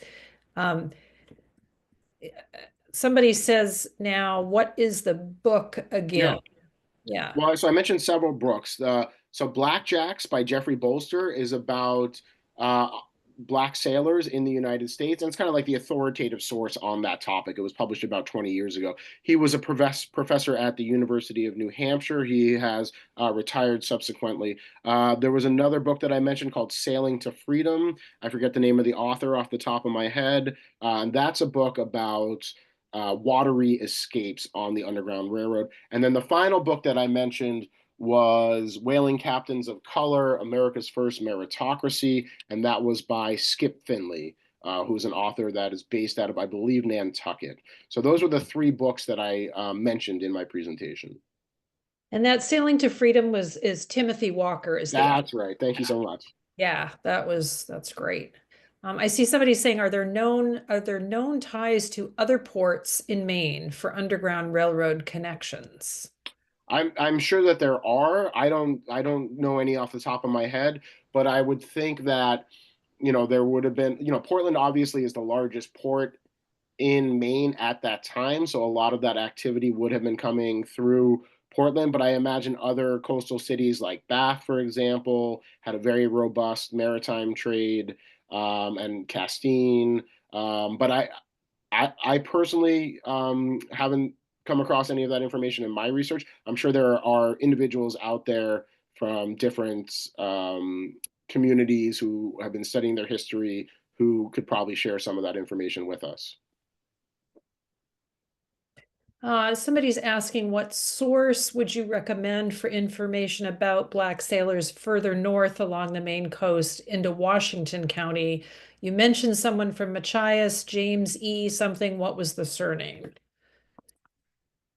Um, Somebody says now, what is the book Yeah. again? Yeah. Well, so I mentioned several books. So Blackjacks by Jeffrey Bolster is about uh, Black sailors in the United States, and it's kind of like the authoritative source on that topic. It was published about 20 years ago. He was a professor at the University of New Hampshire. He has retired subsequently. There was another book that I mentioned called Sailing to Freedom. I forget the name of the author off the top of my head. And that's a book about watery escapes on the Underground Railroad. And then the final book that I mentioned was Whaling Captains of Color, America's First Meritocracy, and that was by Skip Finley, who's an author that is based out of, I believe, Nantucket. So those were the three books that I mentioned in my presentation. And that Sailing to Freedom is Timothy Walker is the author. That's right. Thank you so much. Yeah, that's great. I see somebody saying, are there known ties to other ports in Maine for Underground Railroad connections? I'm sure that there are. I don't know any off the top of my head, but I would think that there would have been, Portland obviously is the largest port in Maine at that time, so a lot of that activity would have been coming through Portland. But I imagine other coastal cities like Bath, for example, had a very robust maritime trade, and Castine. But I personally haven't come across any of that information in my research. I'm sure there are individuals out there from different communities who have been studying their history who could probably share some of that information with us. Somebody's asking, what source would you recommend for information about Black sailors further north along the Maine coast into Washington County? You mentioned someone from Machias, James E. something. What was the surname?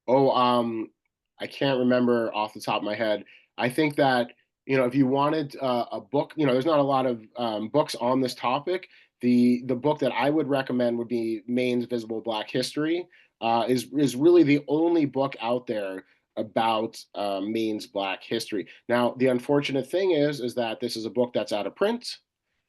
Oh, I can't remember off the top of my head. I think that, if you wanted a book, there's not a lot of books on this topic. The book that I would recommend would be Maine's Visible Black History. Is really the only book out there about Maine's Black history. Now, the unfortunate thing is that this is a book that's out of print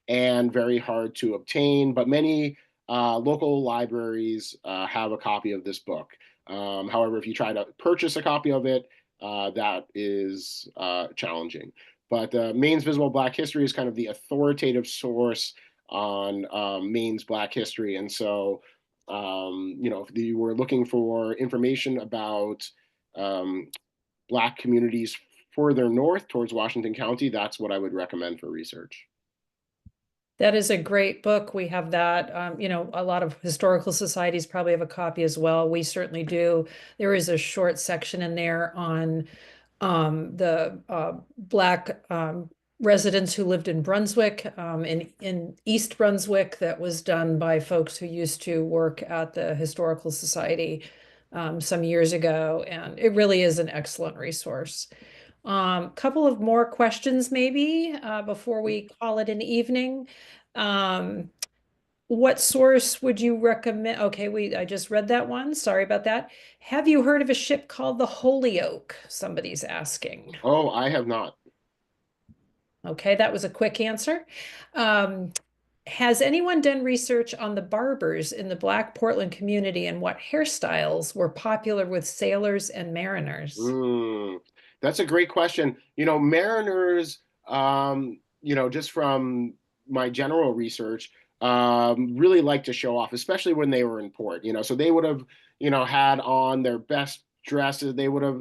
and very hard to obtain, but many local libraries have a copy of this book. However, if you try to purchase a copy of it, that is challenging. But Maine's Visible Black History is kind of the authoritative source on Maine's Black history. And so, if you were looking for information about Black communities further north towards Washington County, that's what I would recommend for research. That is a great book. We have that. A lot of historical societies probably have a copy as well. We certainly do. There is a short section in there on the Black residents who lived in Brunswick, in East Brunswick, that was done by folks who used to work at the Historical Society some years ago, and it really is an excellent resource. Couple of more questions maybe before we call it an evening. Um, what source would you recommend? Okay, I just read that one. Sorry about that. Have you heard of a ship called the Holyoke? Somebody's asking. Oh, I have not. Okay, that was a quick answer. Um, has anyone done research on the barbers in the Black Portland community and what hairstyles were popular with sailors and mariners? Mm, that's a great question. Mariners, just from my general research, really like to show off, especially when they were in port. So they would have, had on their best dresses. They would have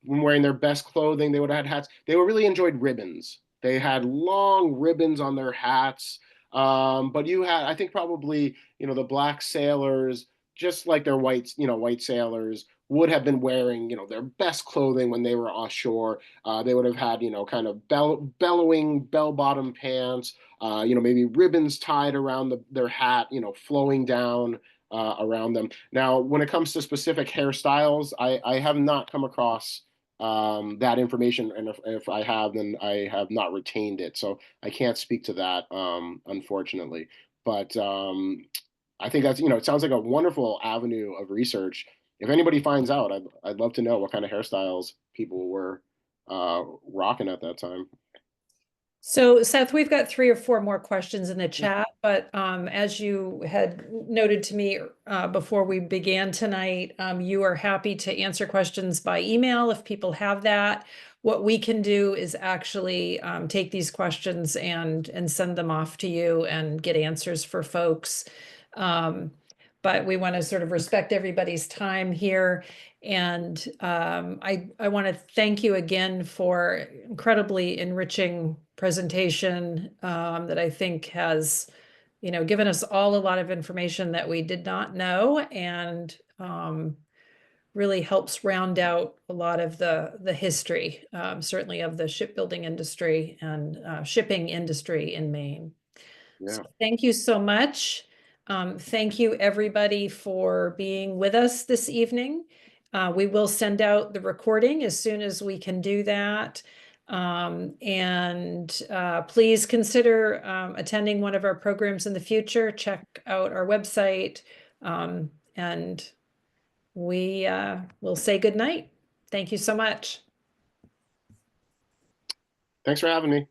been wearing their best clothing. They would have had hats. They were really enjoyed ribbons. They had long ribbons on their hats. But I think probably, the black sailors, just like their white sailors would have been wearing, their best clothing when they were offshore. They would have had, kind of bellowing bell-bottom pants, maybe ribbons tied around their hat, flowing down around them. Now, when it comes to specific hairstyles, I have not come across that information, and if I have, then I have not retained it, so I can't speak to that, unfortunately. But I think that's, it sounds like a wonderful avenue of research. If anybody finds out, I'd love to know what kind of hairstyles people were rocking at that time. So Seth, we've got 3 or 4 more questions in the chat, but as you had noted to me before we began tonight, you are happy to answer questions by email if people have that. What we can do is actually take these questions and send them off to you and get answers for folks. But we want to sort of respect everybody's time here. And I want to thank you again for incredibly enriching presentation that I think has, given us all a lot of information that we did not know, and really helps round out a lot of the history, certainly of the shipbuilding industry and shipping industry in Maine. So Yeah. thank you so much. Thank you, everybody, for being with us this evening. We will send out the recording as soon as we can do that. And please consider attending one of our programs in the future. Check out our website, and we will say good night. Thank you so much. Thanks for having me.